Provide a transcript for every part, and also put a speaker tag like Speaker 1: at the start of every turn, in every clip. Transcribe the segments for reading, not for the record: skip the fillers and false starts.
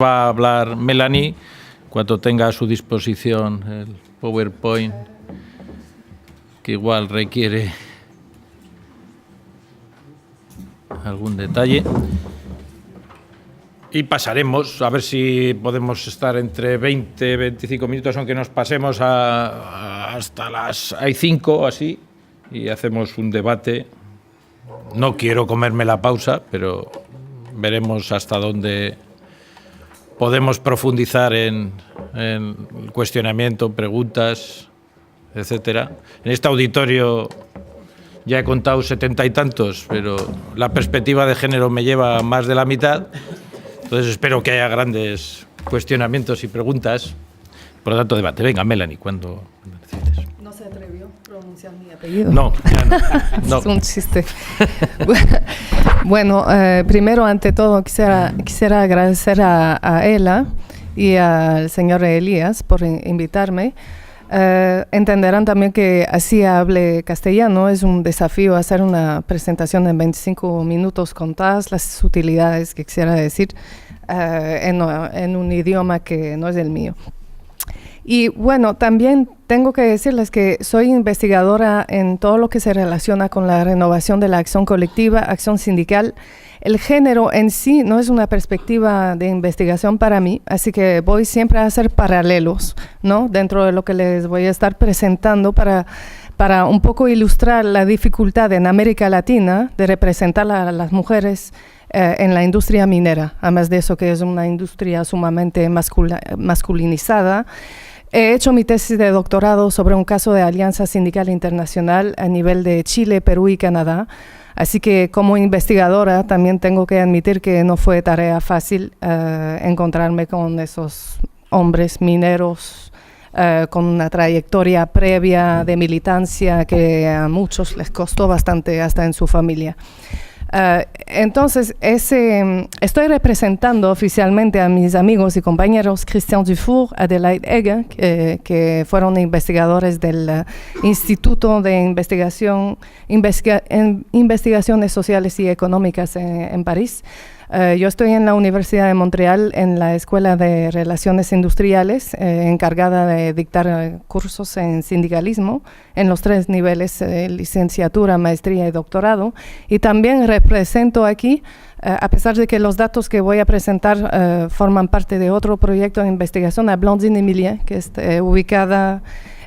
Speaker 1: va a hablar Melanie cuando tenga a su disposición el PowerPoint, que igual requiere algún detalle. Y pasaremos, a ver si podemos estar entre 20 y 25 minutos, aunque nos pasemos hasta las 5 o así, y hacemos un debate. No quiero comerme la pausa, pero veremos hasta dónde podemos profundizar en el cuestionamiento, preguntas, etcétera. En este auditorio ya he contado 70 y tantos, pero la perspectiva de género me lleva a más de la mitad. Entonces espero que haya grandes cuestionamientos y preguntas. Por lo tanto, debate. Venga, Melanie, cuando necesites.
Speaker 2: No se atrevió a pronunciar mi apellido.
Speaker 1: No, ya no.
Speaker 2: Es un chiste. Bueno, primero, ante todo, quisiera agradecer a Ela y al señor Elías por invitarme. Entenderán también que así hable castellano. Es un desafío hacer una presentación en 25 minutos con todas las utilidades que quisiera decir en un idioma que no es el mío. Y bueno, también tengo que decirles que soy investigadora en todo lo que se relaciona con la renovación de la acción colectiva, acción sindical. El género en sí no es una perspectiva de investigación para mí, así que voy siempre a hacer paralelos, ¿no?, dentro de lo que les voy a estar presentando para un poco ilustrar la dificultad en América Latina de representar a las mujeres en la industria minera, además de eso que es una industria sumamente masculinizada. He hecho mi tesis de doctorado sobre un caso de alianza sindical internacional a nivel de Chile, Perú y Canadá. Así que como investigadora también tengo que admitir que no fue tarea fácil encontrarme con esos hombres mineros con una trayectoria previa de militancia que a muchos les costó bastante hasta en su familia. Entonces, estoy representando oficialmente a mis amigos y compañeros Christian Dufour, Adelaide Egger, que fueron investigadores del Instituto de Investigaciones Sociales y Económicas en París. Yo estoy en la Universidad de Montreal en la Escuela de Relaciones Industriales, encargada de dictar cursos en sindicalismo en los 3 niveles, licenciatura, maestría y doctorado. Y también represento aquí, a pesar de que los datos que voy a presentar forman parte de otro proyecto de investigación, a Blandine Emilien, que está ubicada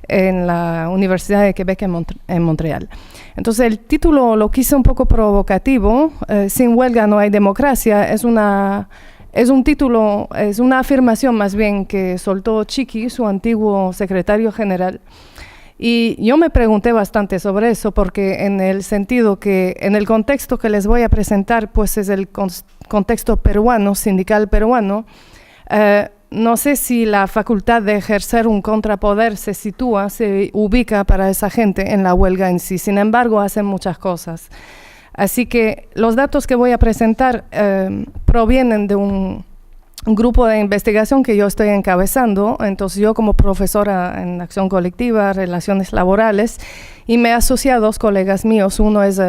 Speaker 2: en la Universidad de Quebec en Montreal. Entonces el título lo quise un poco provocativo, sin huelga no hay democracia, es una afirmación más bien que soltó Chiqui, su antiguo secretario general. Y yo me pregunté bastante sobre eso porque en el sentido que en el contexto que les voy a presentar pues es el contexto peruano, sindical peruano. No sé si la facultad de ejercer un contrapoder se ubica para esa gente en la huelga en sí. Sin embargo, hacen muchas cosas. Así que los datos que voy a presentar provienen de un grupo de investigación que yo estoy encabezando. Entonces yo como profesora en acción colectiva, relaciones laborales, y me asocia a 2 colegas míos. Uno es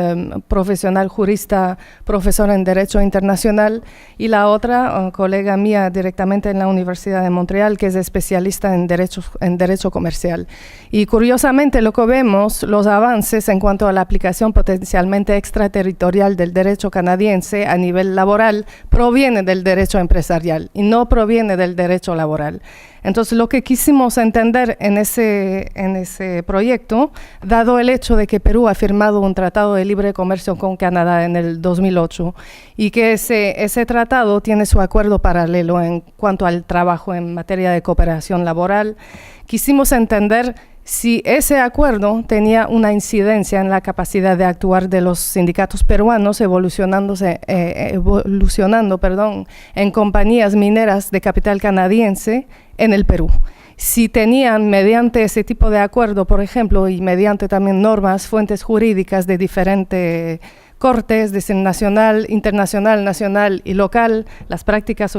Speaker 2: profesional jurista, profesor en Derecho Internacional, y la otra, colega mía directamente en la Universidad de Montreal, que es especialista en Derecho Comercial. Y curiosamente lo que vemos, los avances en cuanto a la aplicación potencialmente extraterritorial del derecho canadiense a nivel laboral, proviene del derecho empresarial y no proviene del derecho laboral. Entonces, lo que quisimos entender en ese proyecto, dado el hecho de que Perú ha firmado un tratado de libre comercio con Canadá en el 2008 y que ese tratado tiene su acuerdo paralelo en cuanto al trabajo en materia de cooperación laboral, quisimos entender si ese acuerdo tenía una incidencia en la capacidad de actuar de los sindicatos peruanos evolucionando en compañías mineras de capital canadiense en el Perú. Si tenían, mediante ese tipo de acuerdo, por ejemplo, y mediante también normas, fuentes jurídicas de diferentes cortes, de nacional, internacional, nacional y local, las prácticas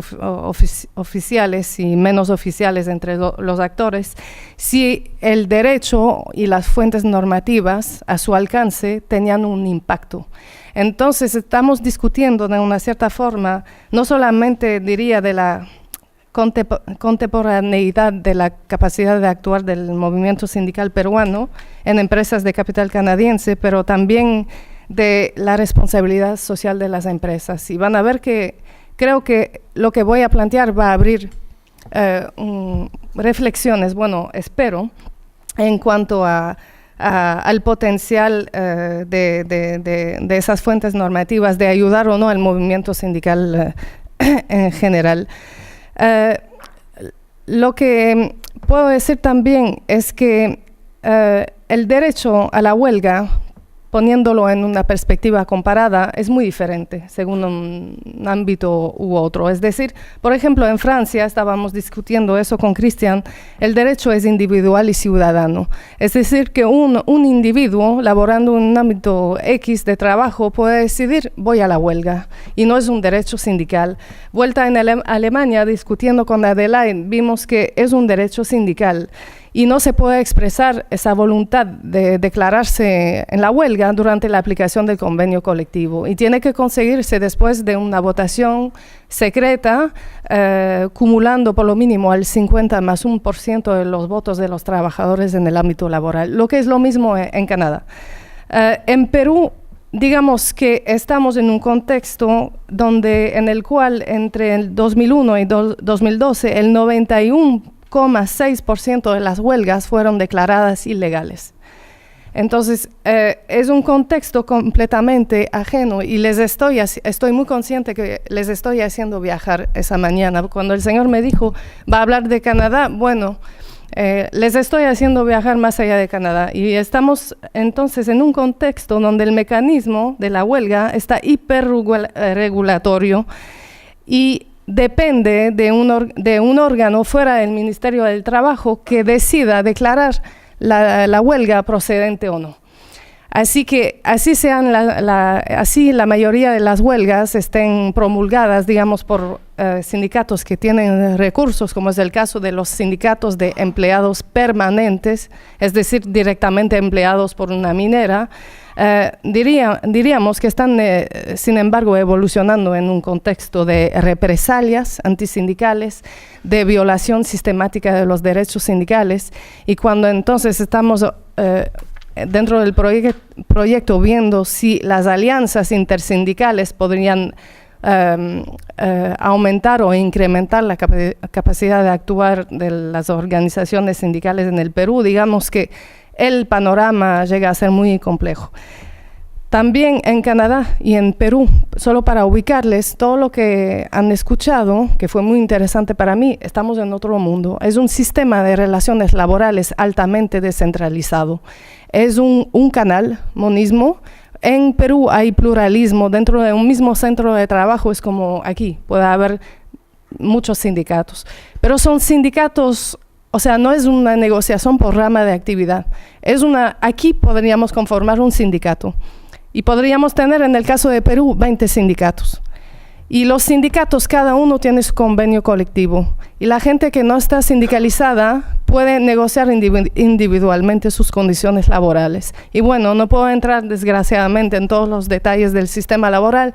Speaker 2: oficiales y menos oficiales entre los actores, si el derecho y las fuentes normativas a su alcance tenían un impacto. Entonces estamos discutiendo de una cierta forma, no solamente diría de la contemporaneidad de la capacidad de actuar del movimiento sindical peruano en empresas de capital canadiense, pero también de la responsabilidad social de las empresas. Y van a ver que creo que lo que voy a plantear va a abrir reflexiones, bueno, espero, en cuanto al potencial de esas fuentes normativas de ayudar o no al movimiento sindical en general. Lo que puedo decir también es que el derecho a la huelga, poniéndolo en una perspectiva comparada, es muy diferente según un ámbito u otro. Es decir, por ejemplo, en Francia, estábamos discutiendo eso con Cristian, el derecho es individual y ciudadano. Es decir, que un individuo laborando en un ámbito X de trabajo puede decidir, voy a la huelga, y no es un derecho sindical. Vuelta en Alemania, discutiendo con Adelaide, vimos que es un derecho sindical. Y no se puede expresar esa voluntad de declararse en la huelga durante la aplicación del convenio colectivo. Y tiene que conseguirse después de una votación secreta, cumulando por lo mínimo al 50+1% de los votos de los trabajadores en el ámbito laboral, lo que es lo mismo en Canadá. En Perú, digamos que estamos en un contexto en el cual entre el 2001 y 2012 el 91,6% de las huelgas fueron declaradas ilegales. Entonces, es un contexto completamente ajeno y estoy muy consciente que les estoy haciendo viajar esa mañana. Cuando el señor me dijo, va a hablar de Canadá, bueno, les estoy haciendo viajar más allá de Canadá. Y estamos entonces en un contexto donde el mecanismo de la huelga está hiperregulatorio y depende de un órgano fuera del Ministerio del Trabajo que decida declarar la huelga procedente o no. Así que así la mayoría de las huelgas estén promulgadas, digamos, por sindicatos que tienen recursos, como es el caso de los sindicatos de empleados permanentes, es decir, directamente empleados por una minera. Diríamos que están, sin embargo, evolucionando en un contexto de represalias antisindicales, de violación sistemática de los derechos sindicales, y cuando entonces estamos dentro del proyecto viendo si las alianzas intersindicales podrían aumentar o incrementar la capacidad de actuar de las organizaciones sindicales en el Perú, digamos que el panorama llega a ser muy complejo. También en Canadá y en Perú, solo para ubicarles, todo lo que han escuchado, que fue muy interesante para mí, estamos en otro mundo. Es un sistema de relaciones laborales altamente descentralizado. Es un canal, monismo. En Perú hay pluralismo. Dentro de un mismo centro de trabajo es como aquí, puede haber muchos sindicatos. Pero son sindicatos. O sea, no es una negociación por rama de actividad. Aquí podríamos conformar un sindicato. Y podríamos tener, en el caso de Perú, 20 sindicatos. Y los sindicatos, cada uno tiene su convenio colectivo. Y la gente que no está sindicalizada puede negociar individualmente sus condiciones laborales. Y bueno, no puedo entrar, desgraciadamente, en todos los detalles del sistema laboral,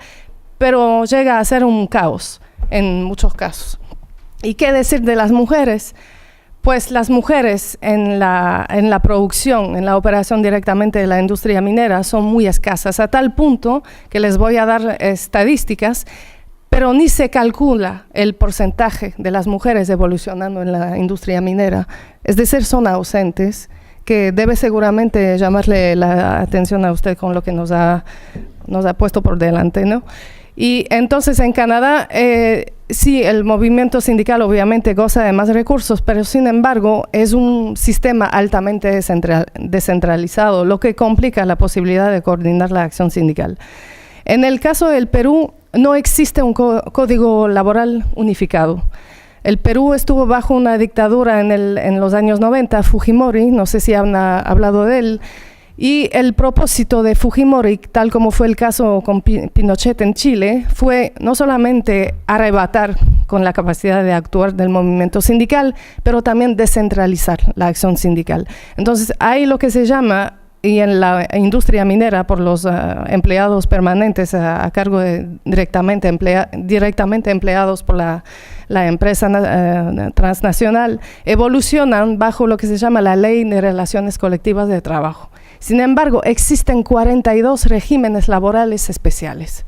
Speaker 2: pero llega a ser un caos en muchos casos. ¿Y qué decir de las mujeres? Pues las mujeres en la producción, en la operación directamente de la industria minera son muy escasas, a tal punto que les voy a dar estadísticas, pero ni se calcula el porcentaje de las mujeres evolucionando en la industria minera. Es decir, son ausentes, que debe seguramente llamarle la atención a usted con lo que nos ha puesto por delante, ¿no? Y entonces en Canadá, sí, el movimiento sindical obviamente goza de más recursos, pero sin embargo es un sistema altamente descentralizado, lo que complica la posibilidad de coordinar la acción sindical. En el caso del Perú, no existe un código laboral unificado. El Perú estuvo bajo una dictadura en los años 90, Fujimori, no sé si han hablado de él, y el propósito de Fujimori, tal como fue el caso con Pinochet en Chile, fue no solamente arrebatar con la capacidad de actuar del movimiento sindical, pero también descentralizar la acción sindical. Entonces hay lo que se llama y en la industria minera por los empleados permanentes a cargo directamente empleados por la empresa transnacional, evolucionan bajo lo que se llama la Ley de Relaciones Colectivas de Trabajo. Sin embargo, existen 42 regímenes laborales especiales,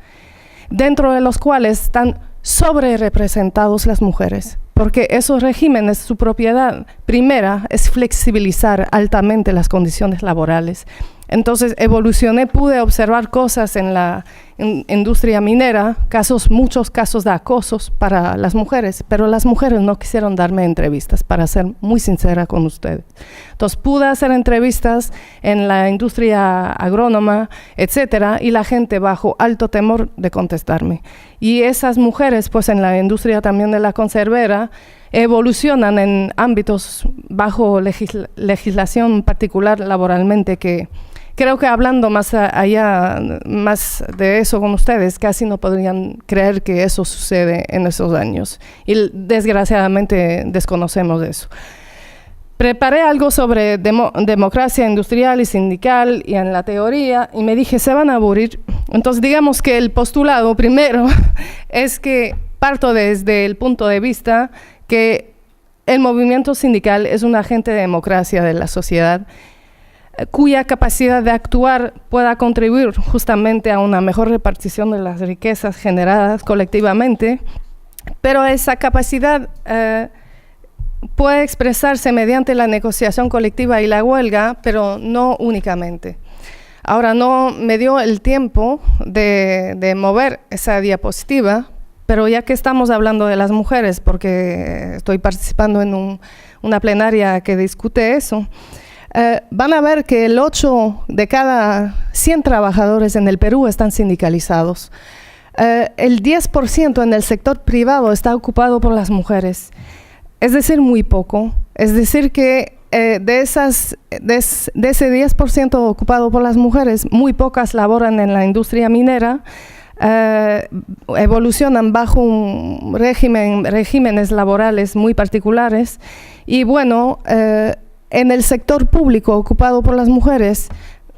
Speaker 2: dentro de los cuales están sobrerepresentados las mujeres, porque esos regímenes, su propiedad primera es flexibilizar altamente las condiciones laborales. Entonces evolucioné, pude observar cosas en la industria minera, muchos casos de acosos para las mujeres, pero las mujeres no quisieron darme entrevistas, para ser muy sincera con ustedes. Entonces pude hacer entrevistas en la industria agrónoma, etcétera, y la gente bajo alto temor de contestarme. Y esas mujeres, pues en la industria también de la conservera, evolucionan en ámbitos bajo legislación particular laboralmente que creo que hablando más de eso con ustedes, casi no podrían creer que eso sucede en esos años. Y desgraciadamente desconocemos eso. Preparé algo sobre democracia industrial y sindical y en la teoría, y me dije, se van a aburrir. Entonces, digamos que el postulado primero es que parto desde el punto de vista que el movimiento sindical es un agente de democracia de la sociedad, cuya capacidad de actuar pueda contribuir justamente a una mejor repartición de las riquezas generadas colectivamente, pero esa capacidad puede expresarse mediante la negociación colectiva y la huelga, pero no únicamente. Ahora, no me dio el tiempo de mover esa diapositiva, pero ya que estamos hablando de las mujeres, porque estoy participando en una plenaria que discute eso, van a ver que el 8 de cada 100 trabajadores en el Perú están sindicalizados. El 10% en el sector privado está ocupado por las mujeres, es decir, muy poco. Es decir que de ese 10% ocupado por las mujeres, muy pocas laboran en la industria minera, evolucionan bajo un regímenes laborales muy particulares y bueno, en el sector público ocupado por las mujeres,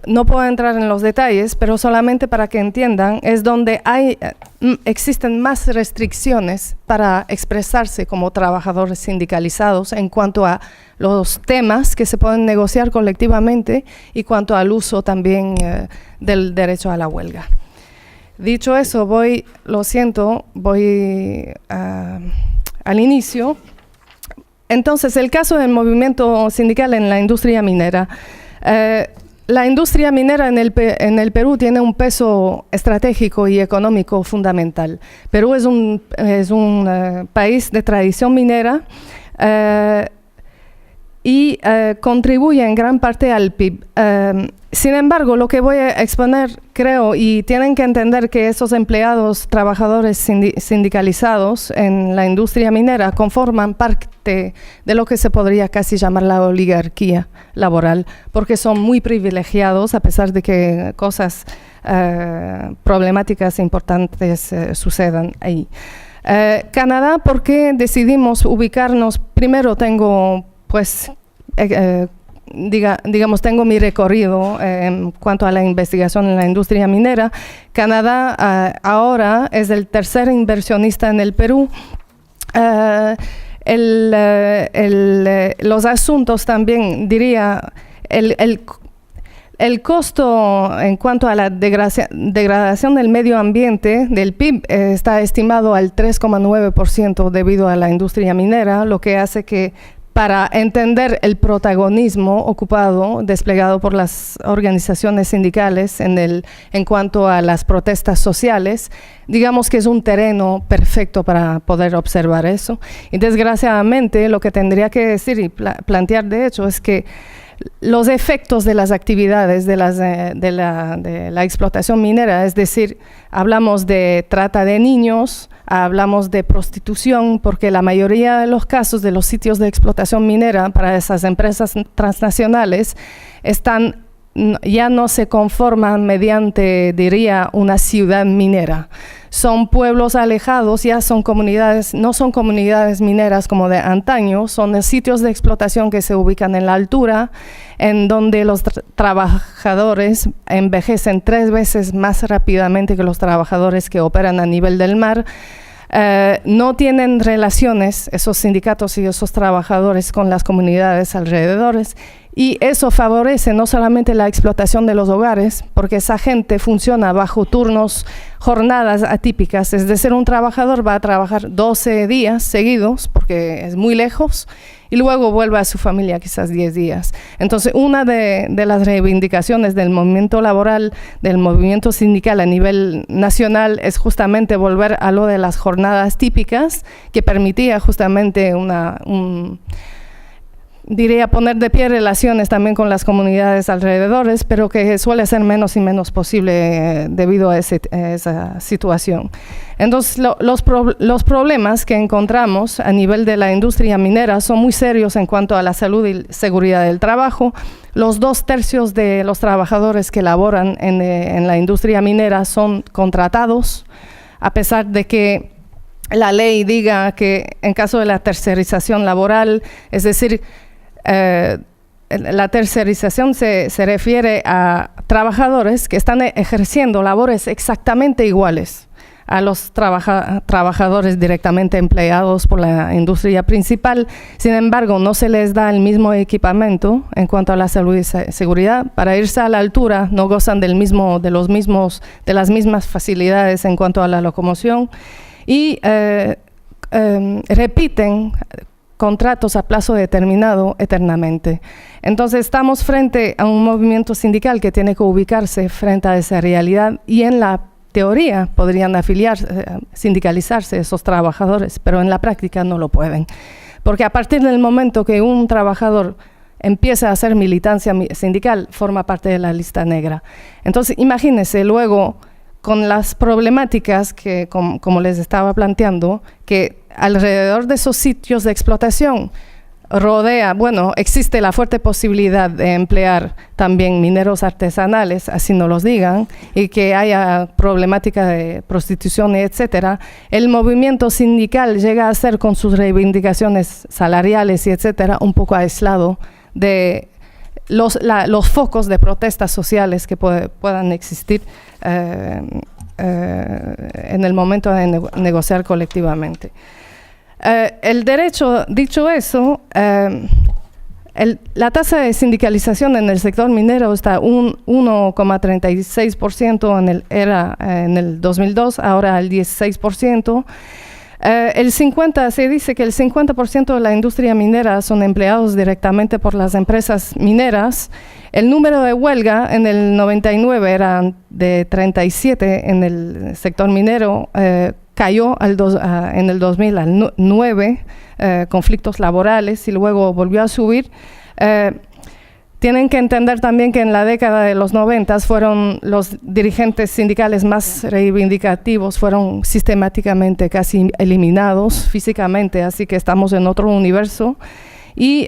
Speaker 2: no puedo entrar en los detalles, pero solamente para que entiendan, es donde existen más restricciones para expresarse como trabajadores sindicalizados en cuanto a los temas que se pueden negociar colectivamente y cuanto al uso también del derecho a la huelga. Dicho eso, voy al inicio. Entonces, el caso del movimiento sindical en la industria minera. La industria minera en el Perú tiene un peso estratégico y económico fundamental. Perú es un país de tradición minera y contribuye en gran parte al PIB. Sin embargo, lo que voy a exponer, creo, y tienen que entender que esos empleados, trabajadores sindicalizados en la industria minera conforman parte de lo que se podría casi llamar la oligarquía laboral, porque son muy privilegiados a pesar de que cosas problemáticas importantes sucedan ahí. Canadá, ¿por qué decidimos ubicarnos? Primero tengo, pues, tengo mi recorrido en cuanto a la investigación en la industria minera. Canadá ahora es el tercer inversionista en el Perú. Los asuntos también, diría, el costo en cuanto a la degradación del medio ambiente del PIB está estimado al 3,9% debido a la industria minera, lo que hace que para entender el protagonismo desplegado por las organizaciones sindicales en cuanto a las protestas sociales, digamos que es un terreno perfecto para poder observar eso. Y desgraciadamente lo que tendría que decir y plantear de hecho es que los efectos de las actividades de la explotación minera, es decir, hablamos de trata de niños, hablamos de prostitución, porque la mayoría de los casos de los sitios de explotación minera para esas empresas transnacionales ya no se conforman mediante, diría, una ciudad minera. son pueblos alejados, ya son comunidades, no son comunidades mineras como de antaño, son sitios de explotación que se ubican en la altura, en donde los trabajadores envejecen 3 veces más rápidamente que los trabajadores que operan a nivel del mar. No tienen relaciones esos sindicatos y esos trabajadores con las comunidades alrededores, y eso favorece no solamente la explotación de los hogares, porque esa gente funciona bajo turnos, jornadas atípicas, es decir, un trabajador va a trabajar 12 días seguidos porque es muy lejos y luego vuelve a su familia quizás 10 días. Entonces, una de las reivindicaciones del movimiento laboral, del movimiento sindical a nivel nacional, es justamente volver a lo de las jornadas típicas, que permitía justamente diría poner de pie relaciones también con las comunidades alrededores, pero que suele ser menos y menos posible debido a esa situación. Entonces, los problemas que encontramos a nivel de la industria minera son muy serios en cuanto a la salud y seguridad del trabajo. Los 2/3 de los trabajadores que laboran en la industria minera son contratados, a pesar de que la ley diga que en caso de la tercerización laboral, es decir, la tercerización se refiere a trabajadores que están ejerciendo labores exactamente iguales a los trabajadores directamente empleados por la industria principal. Sin embargo, no se les da el mismo equipamiento en cuanto a la salud y seguridad. Para irse a la altura no gozan de las mismas facilidades en cuanto a la locomoción y repiten contratos a plazo determinado eternamente. Entonces estamos frente a un movimiento sindical que tiene que ubicarse frente a esa realidad, y en la teoría podrían sindicalizarse esos trabajadores, pero en la práctica no lo pueden. Porque a partir del momento que un trabajador empieza a hacer militancia sindical, forma parte de la lista negra. Entonces imagínense luego con las problemáticas que, como les estaba planteando, que alrededor de esos sitios de explotación existe la fuerte posibilidad de emplear también mineros artesanales, así no los digan, y que haya problemática de prostitución, etcétera. El movimiento sindical llega a ser, con sus reivindicaciones salariales y etcétera, un poco aislado de los focos de protestas sociales que puedan existir en el momento de negociar colectivamente. El derecho, dicho eso, la tasa de sindicalización en el sector minero está 1,36% en el 2002, ahora al 16%. Se dice que el 50% de la industria minera son empleados directamente por las empresas mineras. El número de huelga en el 99 era de 37 en el sector minero, cayó en el 2000 al 9 conflictos laborales y luego volvió a subir. Tienen que entender también que en la década de los 90 fueron los dirigentes sindicales más reivindicativos, fueron sistemáticamente casi eliminados físicamente, así que estamos en otro universo. Y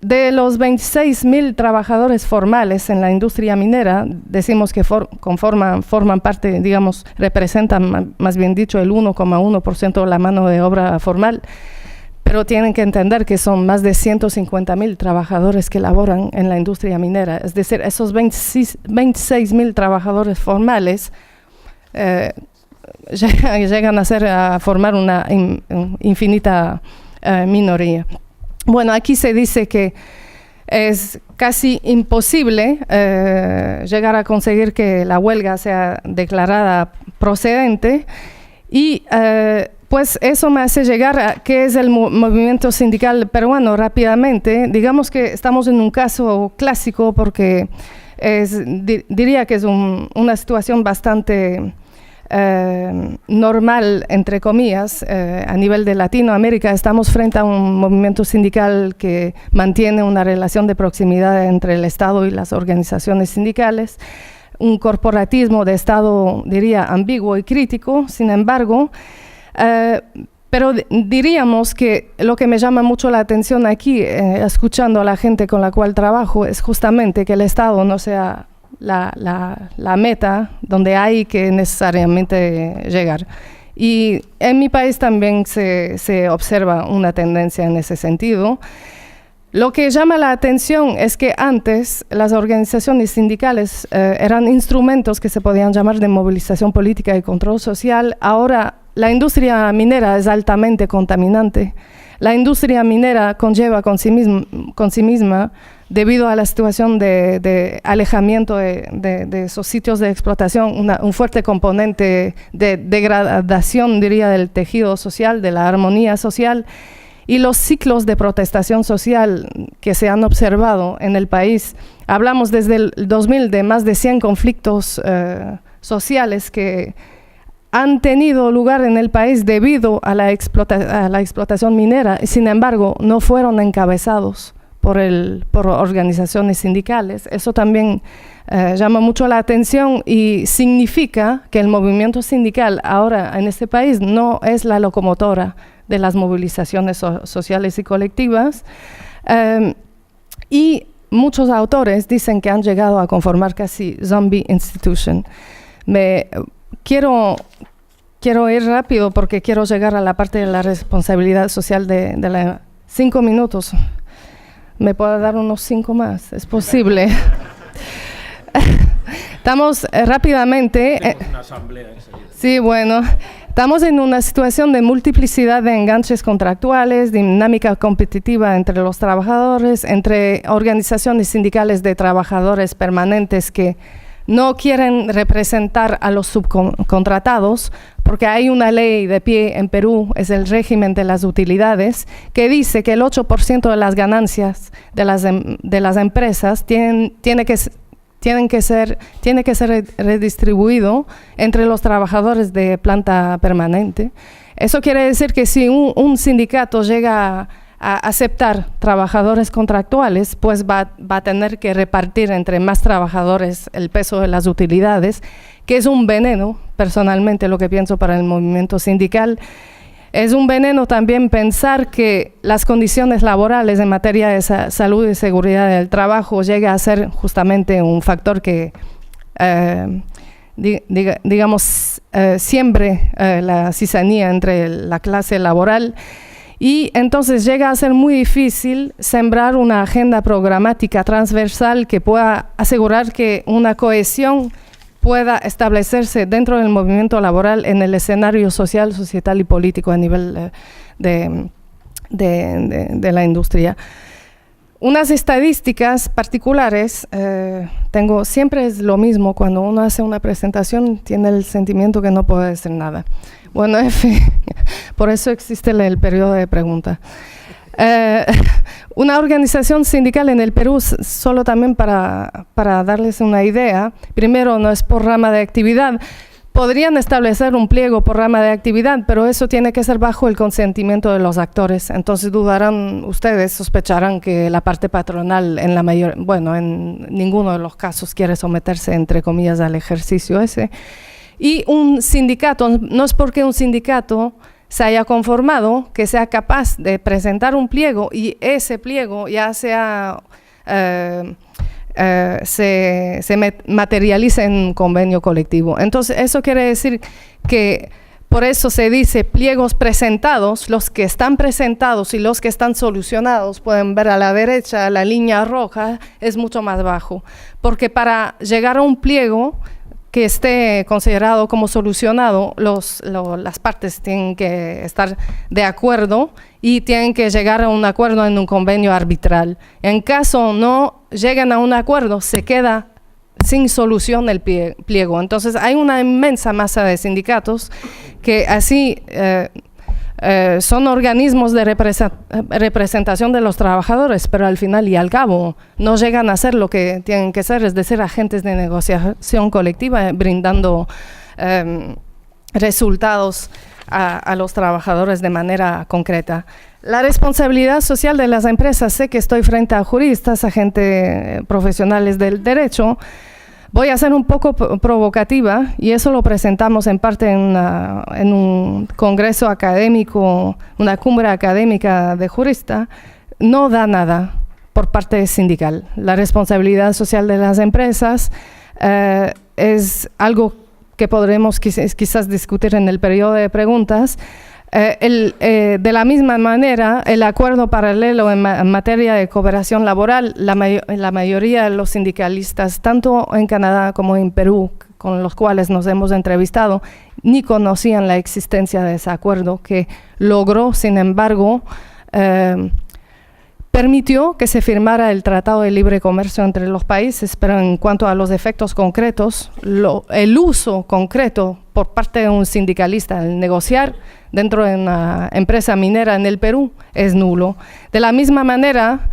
Speaker 2: de los 26,000 trabajadores formales en la industria minera, decimos que forman parte, digamos, representan, más bien dicho, el 1,1% de la mano de obra formal. Pero tienen que entender que son más de 150,000 trabajadores que laboran en la industria minera. Es decir, esos 26,000 trabajadores formales llegan a formar una infinita minoría. Bueno, aquí se dice que es casi imposible llegar a conseguir que la huelga sea declarada procedente y pues eso me hace llegar a qué es el movimiento sindical peruano rápidamente. Digamos que estamos en un caso clásico porque diría que es una situación bastante normal, entre comillas. A nivel de Latinoamérica estamos frente a un movimiento sindical que mantiene una relación de proximidad entre el Estado y las organizaciones sindicales, un corporatismo de Estado, diría, ambiguo y crítico. Sin embargo, pero diríamos que lo que me llama mucho la atención aquí, escuchando a la gente con la cual trabajo, es justamente que el Estado no sea la meta donde hay que necesariamente llegar. Y en mi país también se observa una tendencia en ese sentido. Lo que llama la atención es que antes las organizaciones sindicales eran instrumentos que se podían llamar de movilización política y control social. Ahora la industria minera es altamente contaminante. La industria minera conlleva con sí misma, debido a la situación de alejamiento de esos sitios de explotación, un fuerte componente de degradación, diría, del tejido social, de la armonía social. Y los ciclos de protestación social que se han observado en el país, hablamos desde el 2000 de más de 100 conflictos sociales que han tenido lugar en el país debido a la explotación minera, y sin embargo no fueron encabezados por organizaciones sindicales. Eso también llama mucho la atención y significa que el movimiento sindical ahora en este país no es la locomotora de las movilizaciones sociales y colectivas, y muchos autores dicen que han llegado a conformar casi zombie institution. Quiero ir rápido porque quiero llegar a la parte de la responsabilidad social de la 5 minutos. ¿Me puedo dar unos 5 más? ¿Es posible? Estamos rápidamente...
Speaker 1: una asamblea enseguida.
Speaker 2: Sí, bueno... Estamos en una situación de multiplicidad de enganches contractuales, dinámica competitiva entre los trabajadores, entre organizaciones sindicales de trabajadores permanentes que no quieren representar a los subcontratados, porque hay una ley de pie en Perú, es el régimen de las utilidades, que dice que el 8% de las ganancias de las empresas tiene que ser redistribuido entre los trabajadores de planta permanente. Eso quiere decir que si un sindicato llega a aceptar trabajadores contractuales, pues va a tener que repartir entre más trabajadores el peso de las utilidades, que es un veneno, personalmente lo que pienso para el movimiento sindical. Es un veneno también pensar que las condiciones laborales en materia de salud y seguridad del trabajo llega a ser justamente un factor que, siembre la cizaña entre la clase laboral, y entonces llega a ser muy difícil sembrar una agenda programática transversal que pueda asegurar que una cohesión pueda establecerse dentro del movimiento laboral en el escenario social, societal y político a nivel de la industria. Unas estadísticas particulares, siempre es lo mismo, cuando uno hace una presentación tiene el sentimiento que no puede decir nada. Bueno, por eso existe el periodo de pregunta. Una organización sindical en el Perú, solo también para darles una idea, primero no es por rama de actividad, podrían establecer un pliego por rama de actividad, pero eso tiene que ser bajo el consentimiento de los actores, entonces sospecharán que la parte patronal en ninguno de los casos quiere someterse, entre comillas, al ejercicio ese. Y un sindicato, no es porque un sindicato se haya conformado que sea capaz de presentar un pliego y ese pliego ya se materializa en un convenio colectivo. Entonces, eso quiere decir que por eso se dice pliegos presentados, los que están presentados y los que están solucionados, pueden ver a la derecha, la línea roja es mucho más bajo, porque para llegar a un pliego que esté considerado como solucionado, las partes tienen que estar de acuerdo y tienen que llegar a un acuerdo en un convenio arbitral. En caso no lleguen a un acuerdo, se queda sin solución el pliego. Entonces hay una inmensa masa de sindicatos que así son organismos de representación de los trabajadores, pero al final y al cabo no llegan a ser lo que tienen que ser, es decir, agentes de negociación colectiva, brindando resultados a los trabajadores de manera concreta. La responsabilidad social de las empresas, sé que estoy frente a juristas, a gente profesionales del derecho. Voy a ser un poco provocativa y eso lo presentamos en parte en un congreso académico, una cumbre académica de jurista. No da nada por parte sindical. La responsabilidad social de las empresas es algo que podremos quizás discutir en el periodo de preguntas. De la misma manera, el acuerdo paralelo en materia de cooperación laboral, la mayoría de los sindicalistas, tanto en Canadá como en Perú, con los cuales nos hemos entrevistado, ni conocían la existencia de ese acuerdo, que logró, sin embargo, permitió que se firmara el Tratado de Libre Comercio entre los países, pero en cuanto a los efectos concretos, el uso concreto por parte de un sindicalista al negociar dentro de una empresa minera en el Perú es nulo. De la misma manera,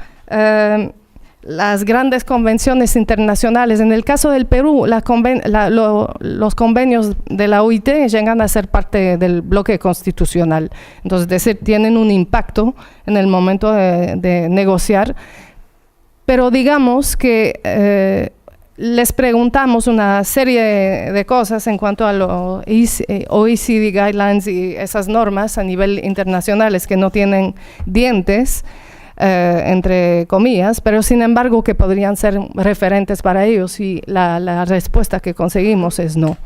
Speaker 2: las grandes convenciones internacionales, en el caso del Perú, los convenios de la OIT llegan a ser parte del bloque constitucional. Entonces, es decir, tienen un impacto en el momento de negociar, pero digamos que les preguntamos una serie de cosas en cuanto a los OECD Guidelines y esas normas a nivel internacionales que no tienen dientes, entre comillas, pero sin embargo que podrían ser referentes para ellos, y la respuesta que conseguimos es no.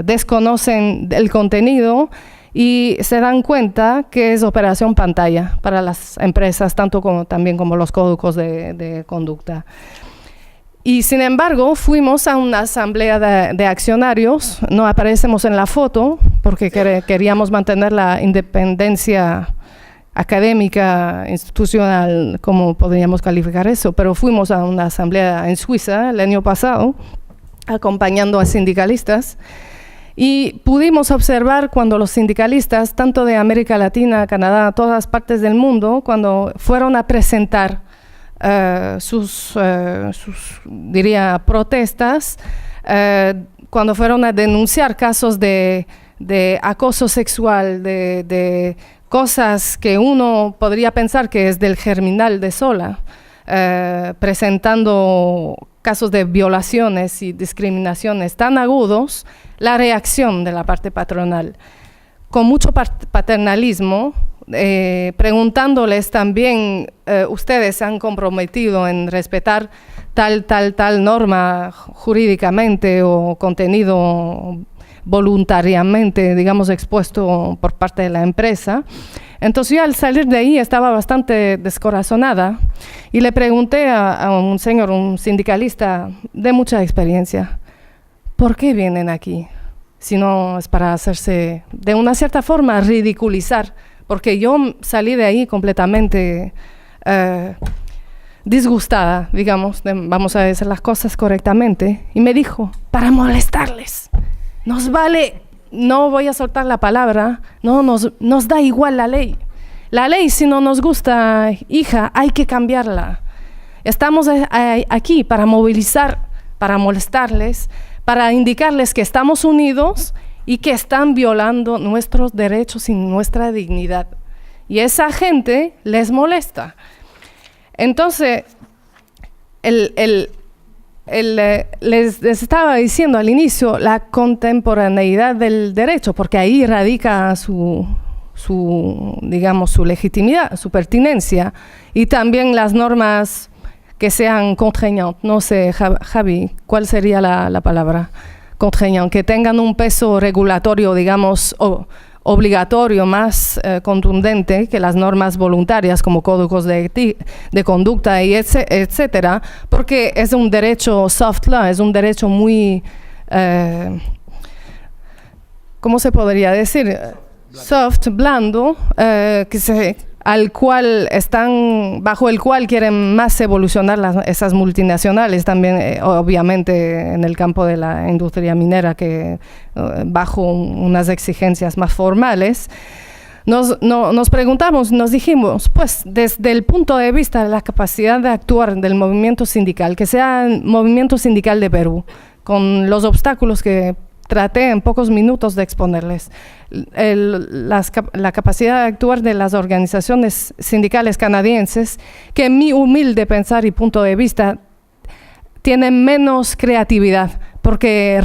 Speaker 2: Desconocen el contenido y se dan cuenta que es operación pantalla para las empresas, tanto también como los códigos de conducta. Y sin embargo, fuimos a una asamblea de accionarios, no aparecemos en la foto porque queríamos mantener la independencia académica, institucional, como podríamos calificar eso, pero fuimos a una asamblea en Suiza el año pasado, acompañando a sindicalistas, y pudimos observar cuando los sindicalistas, tanto de América Latina, Canadá, todas partes del mundo, cuando fueron a presentar sus diría, protestas, cuando fueron a denunciar casos de acoso sexual, de cosas que uno podría pensar que es del germinal de Sola, presentando casos de violaciones y discriminaciones tan agudos, la reacción de la parte patronal, con mucho paternalismo, preguntándoles también, ustedes se han comprometido en respetar tal norma jurídicamente o contenido voluntariamente, digamos, expuesto por parte de la empresa. Entonces yo al salir de ahí estaba bastante descorazonada y le pregunté a un señor, un sindicalista de mucha experiencia, ¿por qué vienen aquí? Si no es para hacerse, de una cierta forma, ridiculizar, porque yo salí de ahí completamente disgustada, digamos, vamos a decir las cosas correctamente, y me dijo, para molestarles. Nos vale, no voy a soltar la palabra, no nos da igual la ley. La ley, si no nos gusta, hija, hay que cambiarla. Estamos aquí para movilizar, para molestarles, para indicarles que estamos unidos y que están violando nuestros derechos y nuestra dignidad. Y esa gente les molesta. Entonces, les estaba diciendo al inicio la contemporaneidad del derecho, porque ahí radica su legitimidad, su pertinencia, y también las normas que sean contraignantes. No sé, Javi, ¿cuál sería la palabra? Contraignant, que tengan un peso regulatorio, digamos, obligatorio, más contundente que las normas voluntarias como códigos de conducta y etcétera, porque es un derecho soft law, es un derecho muy, ¿cómo se podría decir? Soft, blando, bajo el cual quieren más evolucionar esas multinacionales, también obviamente en el campo de la industria minera, que bajo unas exigencias más formales. Nos preguntamos, nos dijimos, pues desde el punto de vista de la capacidad de actuar del movimiento sindical, que sea el movimiento sindical de Perú, con los obstáculos que traté en pocos minutos de exponerles, la capacidad de actuar de las organizaciones sindicales canadienses, que en mi humilde pensar y punto de vista tienen menos creatividad, porque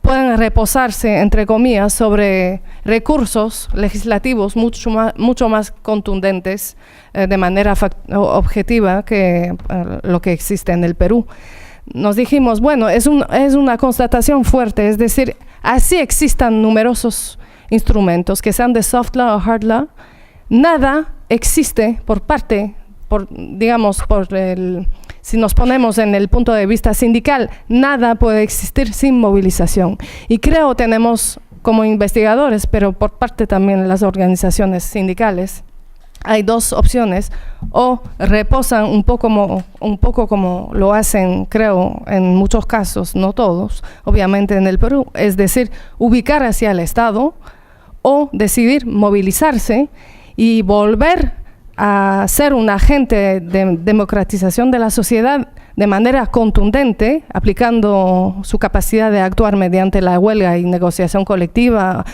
Speaker 2: pueden reposarse, entre comillas, sobre recursos legislativos mucho más contundentes de manera objetiva que lo que existe en el Perú. nos dijimos, bueno, es una constatación fuerte, es decir, así existan numerosos instrumentos, que sean de soft law o hard law, nada existe si nos ponemos en el punto de vista sindical, nada puede existir sin movilización. Y creo tenemos como investigadores, pero por parte también de las organizaciones sindicales, hay dos opciones: o reposan un poco como lo hacen, creo, en muchos casos, no todos, obviamente en el Perú, es decir, ubicar hacia el Estado, o decidir movilizarse y volver a ser un agente de democratización de la sociedad de manera contundente, aplicando su capacidad de actuar mediante la huelga y negociación colectiva,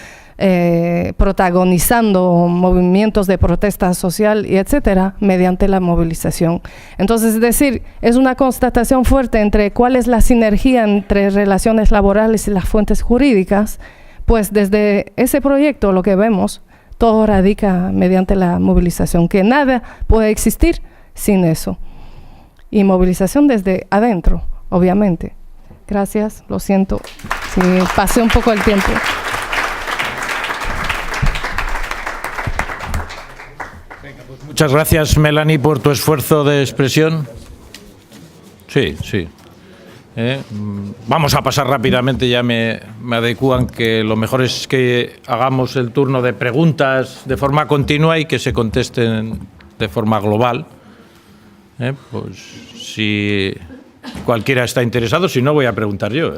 Speaker 2: protagonizando movimientos de protesta social y etcétera, mediante la movilización. Entonces, es decir, es una constatación fuerte entre cuál es la sinergia entre relaciones laborales y las fuentes jurídicas. Pues desde ese proyecto lo que vemos, todo radica mediante la movilización, que nada puede existir sin eso. Y movilización desde adentro, obviamente. Gracias, lo siento si pasé un poco el tiempo.
Speaker 1: Muchas gracias, Melanie, por tu esfuerzo de expresión. Sí. Vamos a pasar rápidamente, ya me adecúan que lo mejor es que hagamos el turno de preguntas de forma continua y que se contesten de forma global. Pues si cualquiera está interesado, si no voy a preguntar yo.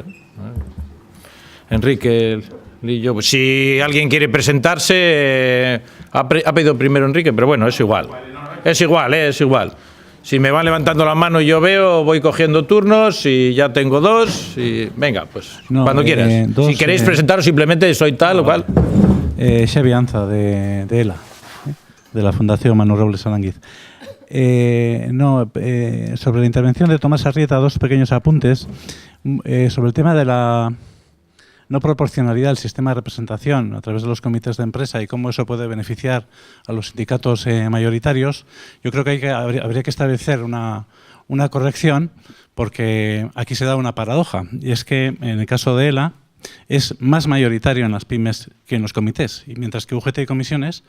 Speaker 1: Enrique Lillo, pues si alguien quiere presentarse, ha pedido primero Enrique, pero bueno, es igual. Es igual. Si me van levantando la mano y yo veo, voy cogiendo turnos y ya tengo dos. Y venga, pues cuando quieras. Si queréis presentaros simplemente soy tal o cual.
Speaker 3: Xavi Anza, de ELA, de la Fundación Manu Robles Aránguiz. Sobre la intervención de Tomás Arrieta, dos pequeños apuntes. Sobre el tema de la no proporcionalidad del sistema de representación a través de los comités de empresa y cómo eso puede beneficiar a los sindicatos mayoritarios, yo creo que, habría que establecer una corrección, porque aquí se da una paradoja, y es que en el caso de ELA es más mayoritario en las pymes que en los comités, y mientras que UGT y comisiones,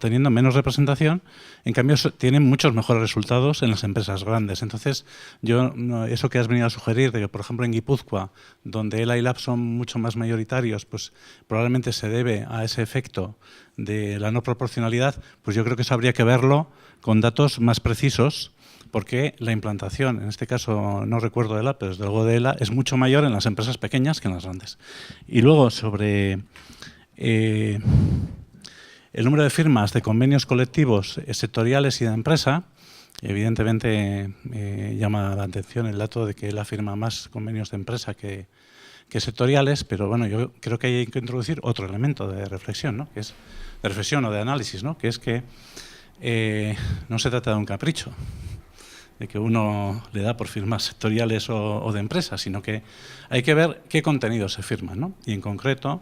Speaker 3: teniendo menos representación, en cambio tienen muchos mejores resultados en las empresas grandes. Entonces, eso que has venido a sugerir, de que por ejemplo en Guipúzcoa, donde ELA y LAB son mucho más mayoritarios, pues probablemente se debe a ese efecto de la no proporcionalidad, pues yo creo que eso habría que verlo con datos más precisos, porque la implantación, en este caso no recuerdo de ELA, pero desde luego de ELA, es mucho mayor en las empresas pequeñas que en las grandes. Y luego sobre el número de firmas de convenios colectivos sectoriales y de empresa, evidentemente llama la atención el dato de que ELA firma más convenios de empresa que sectoriales, pero bueno, yo creo que hay que introducir otro elemento de reflexión, ¿no? Que es de reflexión o de análisis, ¿no? Que es que no se trata de un capricho, de que uno le da por firmas sectoriales o de empresas, sino que hay que ver qué contenidos se firman, ¿no? Y en concreto,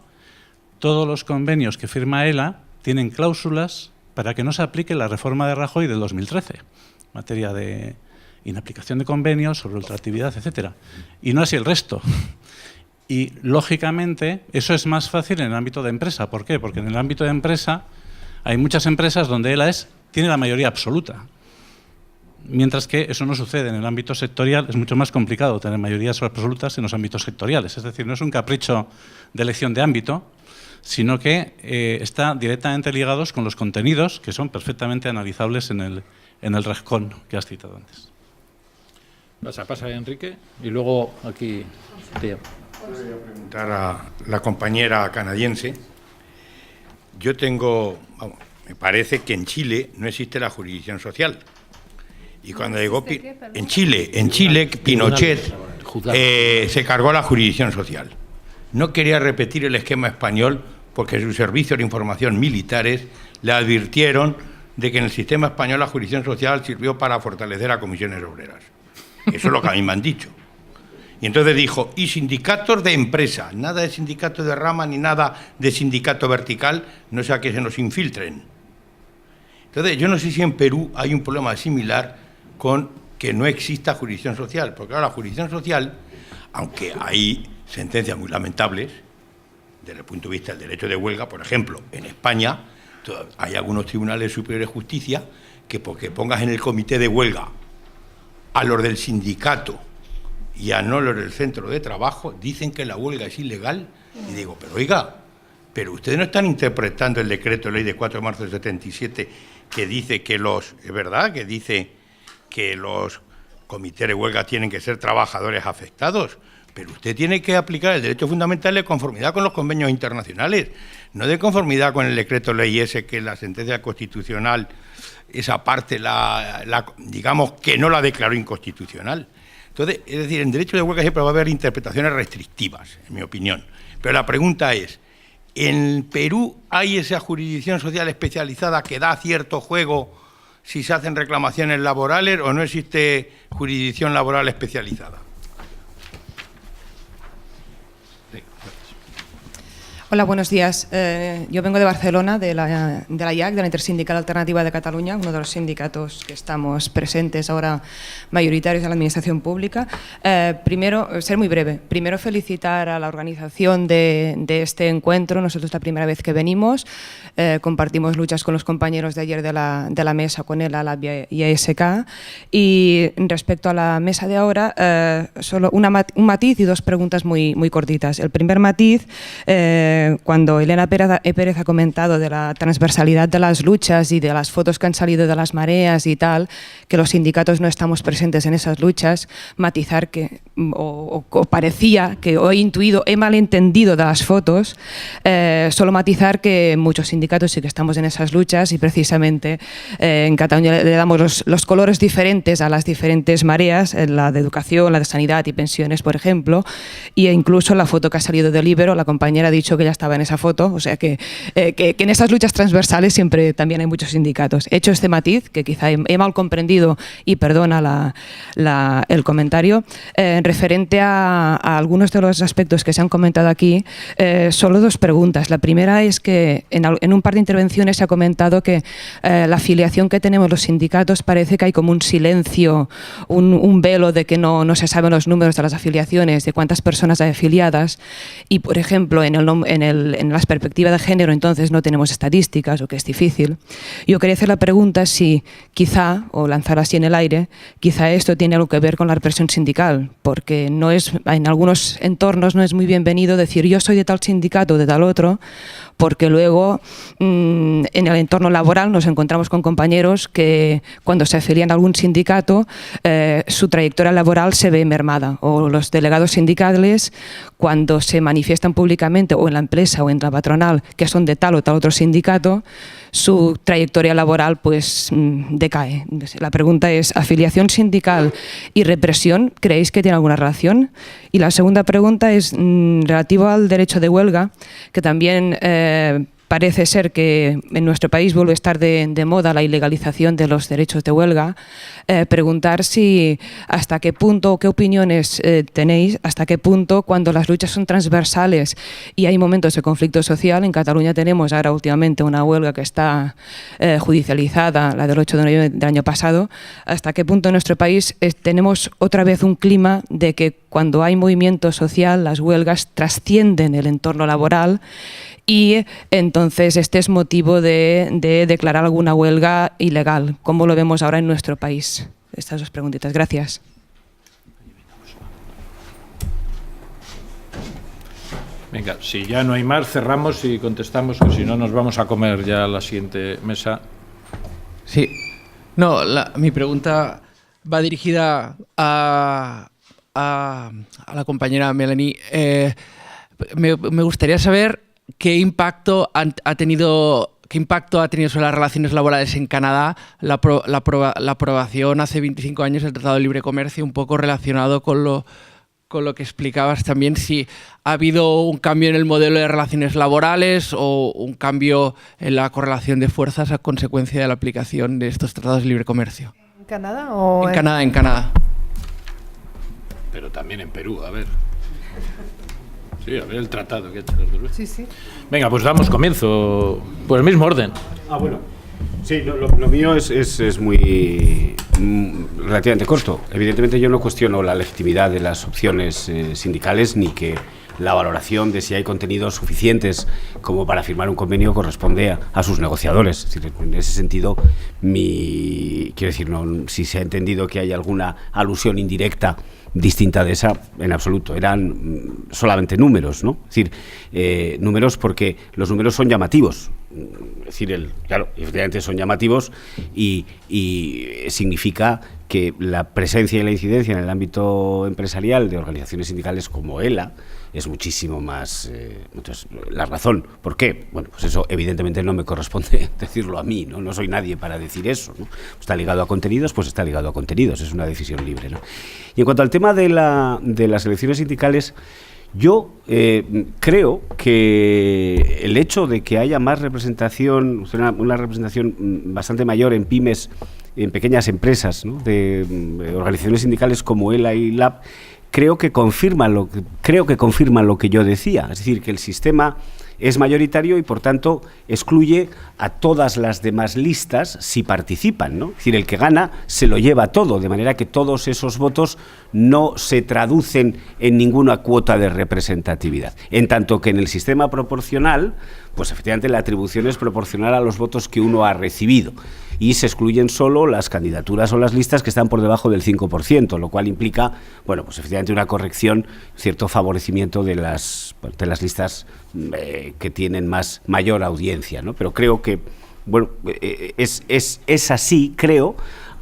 Speaker 3: todos los convenios que firma ELA tienen cláusulas para que no se aplique la reforma de Rajoy del 2013, en materia de inaplicación de convenios, sobre ultraactividad, etcétera. Y no así el resto. Y, lógicamente, eso es más fácil en el ámbito de empresa. ¿Por qué? Porque en el ámbito de empresa hay muchas empresas donde ELA tiene la mayoría absoluta. Mientras que eso no sucede en el ámbito sectorial, es mucho más complicado tener mayorías absolutas en los ámbitos sectoriales. Es decir, no es un capricho de elección de ámbito, sino que está directamente ligados con los contenidos que son perfectamente analizables en el REGCON que has citado antes.
Speaker 1: Pasa Enrique y luego aquí te llamo.
Speaker 4: Voy a preguntar a la compañera canadiense. Me parece que en Chile no existe la jurisdicción social. Y cuando llegó en Chile, Pinochet se cargó la jurisdicción social. No quería repetir el esquema español porque sus servicios de información militares le advirtieron de que en el sistema español la jurisdicción social sirvió para fortalecer a comisiones obreras. Eso es lo que a mí me han dicho. Y entonces dijo, y sindicatos de empresa, nada de sindicato de rama ni nada de sindicato vertical, no sea que se nos infiltren. Entonces, yo no sé si en Perú hay un problema similar con que no exista jurisdicción social, porque ahora la jurisdicción social, aunque hay sentencias muy lamentables desde el punto de vista del derecho de huelga, por ejemplo, en España hay algunos tribunales superiores de justicia que porque pongas en el comité de huelga a los del sindicato y a no los del centro de trabajo, dicen que la huelga es ilegal. Y digo, pero oiga, pero ustedes no están interpretando el decreto de ley de 4 de marzo del 77 que dice que es verdad, que dice que los comités de huelga tienen que ser trabajadores afectados, pero usted tiene que aplicar el derecho fundamental de conformidad con los convenios internacionales, no de conformidad con el decreto ley ese que la sentencia constitucional, esa parte, digamos que no la declaró inconstitucional. Entonces, es decir, en derecho de huelga siempre va a haber interpretaciones restrictivas, en mi opinión. Pero la pregunta es, ¿en Perú hay esa jurisdicción social especializada que da cierto juego si se hacen reclamaciones laborales o no existe jurisdicción laboral especializada?
Speaker 5: Hola, buenos días. Yo vengo de Barcelona, de la IAC, de la Intersindical Alternativa de Cataluña, uno de los sindicatos que estamos presentes ahora mayoritarios en la administración pública. Primero, ser muy breve, primero felicitar a la organización de este encuentro. Nosotros es la primera vez que venimos, compartimos luchas con los compañeros de ayer de la mesa, con ELA, LABIA y ASK. Y respecto a la mesa de ahora, solo un matiz y dos preguntas muy cortitas. El primer matiz, cuando Elena Pérez ha comentado de la transversalidad de las luchas y de las fotos que han salido de las mareas y tal, que los sindicatos no estamos presentes en esas luchas, matizar que, o parecía que o he intuido, he malentendido de las fotos, solo matizar que muchos sindicatos sí que estamos en esas luchas y precisamente en Cataluña le damos los colores diferentes a las diferentes mareas, la de educación, la de sanidad y pensiones, por ejemplo, e incluso la foto que ha salido del Libero, la compañera ha dicho que ya estaba en esa foto, o sea que en esas luchas transversales siempre también hay muchos sindicatos. He hecho este matiz, que quizá he mal comprendido y perdona el comentario, referente a algunos de los aspectos que se han comentado aquí, solo dos preguntas. La primera es que en un par de intervenciones se ha comentado que la afiliación que tenemos los sindicatos parece que hay como un silencio, un velo de que no se saben los números de las afiliaciones, de cuántas personas hay afiliadas y, por ejemplo, en las perspectivas de género entonces no tenemos estadísticas o que es difícil. Yo quería hacer la pregunta si quizá, o lanzar así en el aire, quizá esto tiene algo que ver con la represión sindical, porque en algunos entornos no es muy bienvenido decir yo soy de tal sindicato o de tal otro, porque luego en el entorno laboral nos encontramos con compañeros que cuando se afilian a algún sindicato su trayectoria laboral se ve mermada, o los delegados sindicales cuando se manifiestan públicamente o en la empresa o en la patronal que son de tal o tal otro sindicato, su trayectoria laboral pues decae. La pregunta es, ¿afiliación sindical y represión creéis que tiene alguna relación? Y la segunda pregunta es relativa al derecho de huelga, que también parece ser que en nuestro país vuelve a estar de moda la ilegalización de los derechos de huelga. Preguntar si hasta qué punto o qué opiniones tenéis, hasta qué punto cuando las luchas son transversales y hay momentos de conflicto social. En Cataluña tenemos ahora últimamente una huelga que está judicializada, la del 8 de noviembre del año pasado. Hasta qué punto en nuestro país tenemos otra vez un clima de que cuando hay movimiento social las huelgas trascienden el entorno laboral y entonces este es motivo de declarar alguna huelga ilegal. ¿Cómo lo vemos ahora en nuestro país? Estas dos preguntitas. Gracias.
Speaker 1: Venga, si ya no hay más, cerramos y contestamos, que si no nos vamos a comer ya a la siguiente mesa.
Speaker 6: Sí. No, mi pregunta va dirigida a la compañera Melanie. Me gustaría saber ¿qué impacto ha tenido sobre las relaciones laborales en Canadá la aprobación hace 25 años del Tratado de Libre Comercio, un poco relacionado con lo que explicabas también, si ha habido un cambio en el modelo de relaciones laborales o un cambio en la correlación de fuerzas a consecuencia de la aplicación de estos tratados de libre comercio?
Speaker 2: ¿En Canadá o
Speaker 6: en Canadá.
Speaker 1: Pero también en Perú, a ver. Sí, a ver el tratado que ha hecho los dos.
Speaker 2: Sí, sí.
Speaker 1: Venga, pues damos comienzo por el mismo orden.
Speaker 7: Bueno. Sí, lo mío es muy relativamente corto. Evidentemente yo no cuestiono la legitimidad de las opciones sindicales ni que la valoración de si hay contenidos suficientes como para firmar un convenio corresponde a sus negociadores. Es decir, en ese sentido, quiero decir, no, si se ha entendido que hay alguna alusión indirecta distinta de esa, en absoluto. Eran solamente números, ¿no? Es decir, números porque los números son llamativos. Es decir, claro, efectivamente son llamativos y significa que la presencia y la incidencia en el ámbito empresarial de organizaciones sindicales como ELA es muchísimo más... Entonces, la razón, ¿por qué? Bueno, pues eso evidentemente no me corresponde decirlo a mí, ¿no? No soy nadie para decir eso, ¿no? Está ligado a contenidos, pues está ligado a contenidos, es una decisión libre, ¿no? Y en cuanto al tema de las elecciones sindicales, yo creo que el hecho de que haya más representación, una representación bastante mayor en pymes, en pequeñas empresas, ¿no? de organizaciones sindicales como ELA y LAB, creo que confirma lo que yo decía, es decir, que el sistema es mayoritario y por tanto excluye a todas las demás listas si participan, ¿no? Es decir, el que gana se lo lleva todo, de manera que todos esos votos no se traducen en ninguna cuota de representatividad. En tanto que en el sistema proporcional, pues efectivamente la atribución es proporcional a los votos que uno ha recibido y se excluyen solo las candidaturas o las listas que están por debajo del 5%, lo cual implica, bueno, pues efectivamente una corrección, cierto favorecimiento de las listas que tienen mayor audiencia, ¿no? Pero creo que, bueno, es así, creo,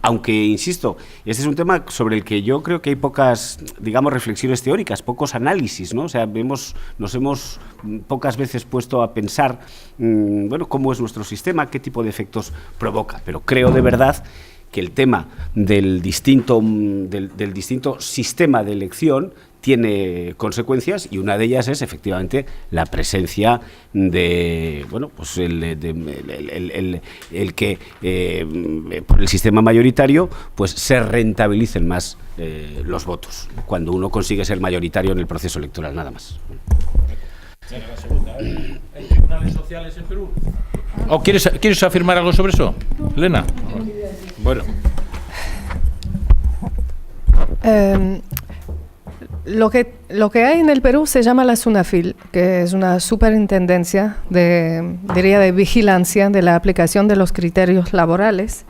Speaker 7: aunque, insisto, este es un tema sobre el que yo creo que hay pocas, digamos, reflexiones teóricas, pocos análisis, ¿no? O sea, nos hemos pocas veces puesto a pensar, bueno, cómo es nuestro sistema, qué tipo de efectos provoca, pero creo de verdad que el tema del distinto sistema de elección tiene consecuencias y una de ellas es efectivamente la presencia de, bueno, pues el que por el sistema mayoritario pues se rentabilicen más los votos cuando uno consigue ser mayoritario en el proceso electoral, nada más.
Speaker 1: La segunda, ¿hay tribunales sociales en Perú? ¿O quieres afirmar algo sobre eso, Elena? Bueno.
Speaker 2: Lo que hay en el Perú se llama la SUNAFIL, que es una superintendencia de vigilancia de la aplicación de los criterios laborales.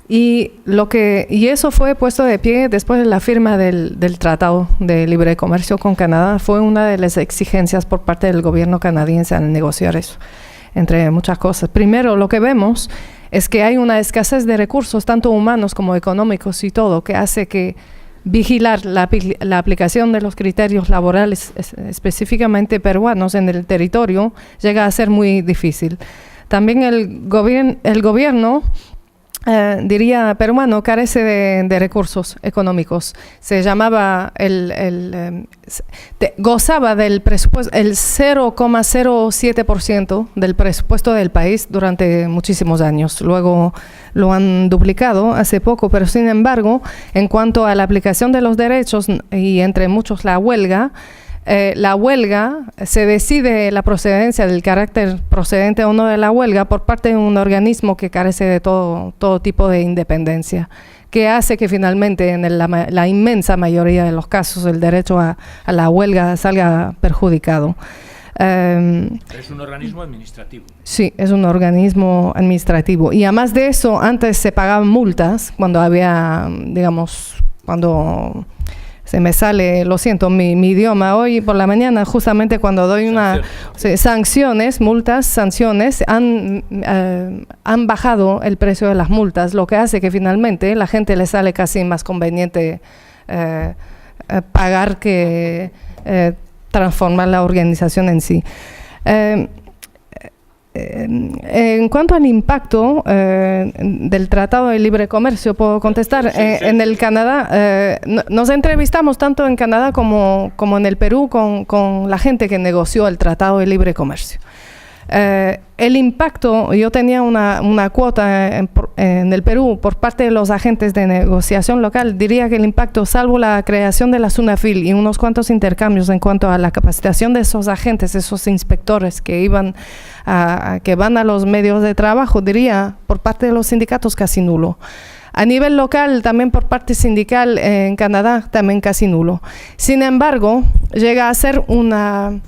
Speaker 2: Y eso fue puesto de pie después de la firma del Tratado de Libre Comercio con Canadá. Fue una de las exigencias por parte del gobierno canadiense al negociar eso, entre muchas cosas. Primero, lo que vemos es que hay una escasez de recursos, tanto humanos como económicos y todo, que hace que vigilar la aplicación de los criterios laborales, específicamente peruanos, en el territorio, llega a ser muy difícil. También el gobierno, diría peruano, carece de recursos económicos. Se llamaba gozaba del presupuesto, el 0,07% del presupuesto del país durante muchísimos años. Luego lo han duplicado hace poco, pero sin embargo, en cuanto a la aplicación de los derechos y entre muchos la huelga se decide la procedencia del carácter procedente o no de la huelga por parte de un organismo que carece de todo tipo de independencia, que hace que finalmente en la inmensa mayoría de los casos el derecho a la huelga salga perjudicado.
Speaker 1: Es un organismo administrativo.
Speaker 2: Sí, es un organismo administrativo. Y además de eso, antes se pagaban multas cuando había, digamos, cuando... Se me sale, lo siento, mi idioma. Hoy por la mañana, justamente cuando doy sanciones, han bajado el precio de las multas, lo que hace que finalmente la gente le sale casi más conveniente pagar que transformar la organización en sí. En cuanto al impacto del Tratado de Libre Comercio, puedo contestar. Sí. En el Canadá, nos entrevistamos tanto en Canadá como en el Perú con la gente que negoció el Tratado de Libre Comercio. El impacto, yo tenía una cuota en el Perú por parte de los agentes de negociación local, diría que el impacto, salvo la creación de la SUNAFIL y unos cuantos intercambios en cuanto a la capacitación de esos agentes, esos inspectores que van a los medios de trabajo, diría, por parte de los sindicatos casi nulo. A nivel local, también por parte sindical en Canadá, también casi nulo. Sin embargo, llega a ser un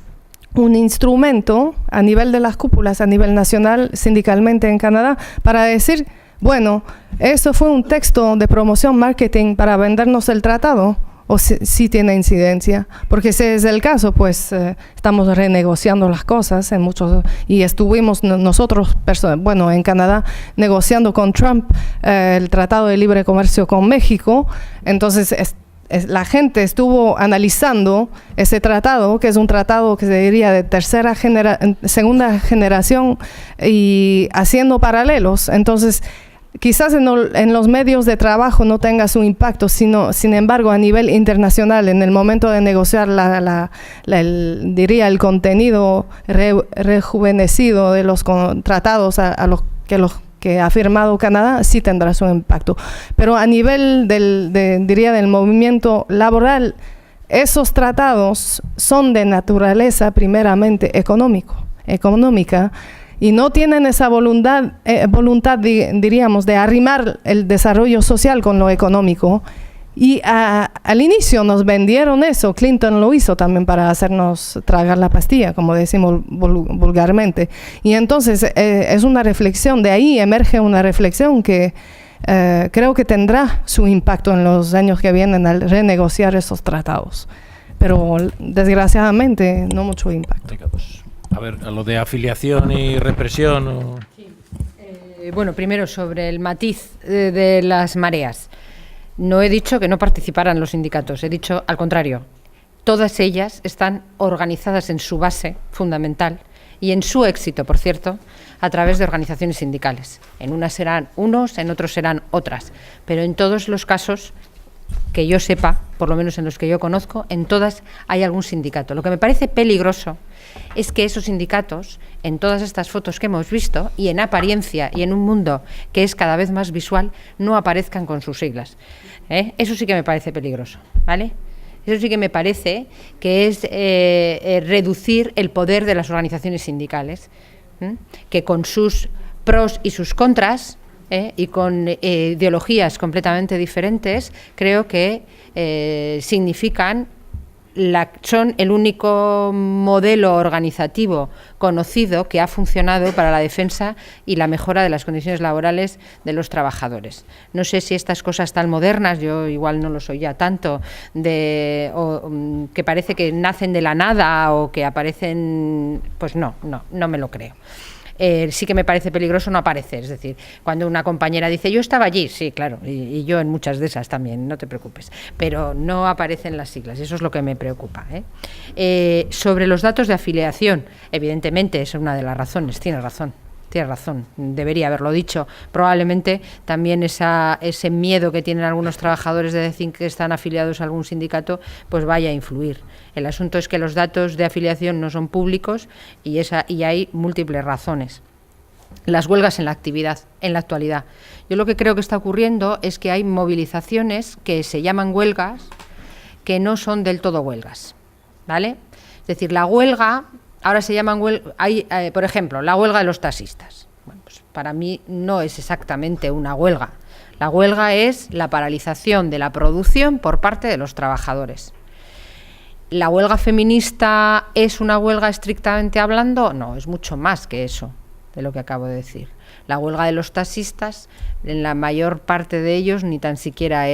Speaker 2: instrumento a nivel de las cúpulas, a nivel nacional, sindicalmente en Canadá, para decir, bueno, eso fue un texto de promoción, marketing para vendernos el tratado, o si tiene incidencia, porque ese es el caso, pues estamos renegociando las cosas en muchos, y estuvimos nosotros, en Canadá, negociando con Trump el Tratado de Libre Comercio con México. Entonces la gente estuvo analizando ese tratado, que es un tratado que se diría de segunda generación, y haciendo paralelos. Entonces quizás en los medios de trabajo no tenga su impacto, sin embargo, a nivel internacional, en el momento de negociar el contenido rejuvenecido de los tratados a los que ha firmado Canadá, sí tendrá su impacto. Pero a nivel del movimiento laboral, esos tratados son de naturaleza primeramente económica, y no tienen esa voluntad, diríamos, de arrimar el desarrollo social con lo económico. Y al inicio nos vendieron eso, Clinton lo hizo también para hacernos tragar la pastilla, como decimos vulgarmente. Y entonces es una reflexión, de ahí emerge una reflexión que creo que tendrá su impacto en los años que vienen al renegociar esos tratados. Pero desgraciadamente no mucho impacto.
Speaker 1: A ver, a lo de afiliación y represión.
Speaker 8: Sí. Bueno, primero sobre el matiz de las mareas. No he dicho que no participaran los sindicatos, he dicho al contrario. Todas ellas están organizadas en su base fundamental y en su éxito, por cierto, a través de organizaciones sindicales. En unas serán unos, en otros serán otras, pero en todos los casos que yo sepa, por lo menos en los que yo conozco, en todas hay algún sindicato. Lo que me parece peligroso es que esos sindicatos, en todas estas fotos que hemos visto, y en apariencia y en un mundo que es cada vez más visual, no aparezcan con sus siglas. Eso sí que me parece peligroso, ¿vale? Eso sí que me parece que es reducir el poder de las organizaciones sindicales, que con sus pros y sus contras, y con ideologías completamente diferentes, creo que son el único modelo organizativo conocido que ha funcionado para la defensa y la mejora de las condiciones laborales de los trabajadores. No sé si estas cosas tan modernas, yo igual no lo soy ya tanto, que parece que nacen de la nada o que aparecen, pues no me lo creo. Sí que me parece peligroso no aparecer, es decir, cuando una compañera dice yo estaba allí, sí, claro, y yo en muchas de esas también, no te preocupes, pero no aparecen las siglas, eso es lo que me preocupa. Sobre los datos de afiliación, evidentemente es una de las razones, tiene razón, debería haberlo dicho. Probablemente también ese miedo que tienen algunos trabajadores de decir que están afiliados a algún sindicato, pues vaya a influir. El asunto es que los datos de afiliación no son públicos y hay múltiples razones. Las huelgas en la actividad, en la actualidad. Yo lo que creo que está ocurriendo es que hay movilizaciones que se llaman huelgas, que no son del todo huelgas, ¿vale? Es decir, la huelga... Ahora se llaman por ejemplo, la huelga de los taxistas. Bueno, pues para mí no es exactamente una huelga. La huelga es la paralización de la producción por parte de los trabajadores. ¿La huelga feminista es una huelga estrictamente hablando? No, es mucho más que eso, de lo que acabo de decir. La huelga de los taxistas, en la mayor parte de ellos ni tan siquiera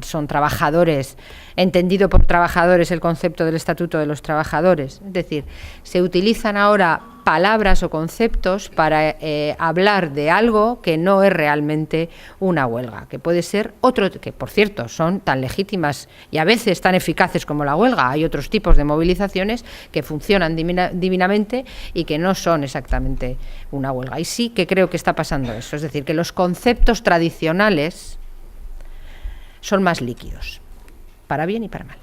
Speaker 8: son trabajadores, entendido por trabajadores el concepto del Estatuto de los Trabajadores. Es decir, se utilizan ahora palabras o conceptos para hablar de algo que no es realmente una huelga, que puede ser que por cierto son tan legítimas y a veces tan eficaces como la huelga. Hay otros tipos de movilizaciones que funcionan divinamente y que no son exactamente una huelga. Y sí que creo que está pasando eso, es decir, que los conceptos tradicionales son más líquidos, para bien y para mal.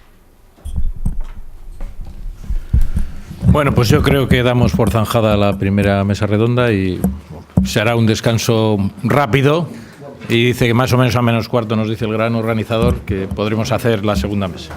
Speaker 1: Bueno, pues yo creo que damos por zanjada la primera mesa redonda y se hará un descanso rápido. Y dice que más o menos a -4 nos dice el gran organizador que podremos hacer la segunda mesa.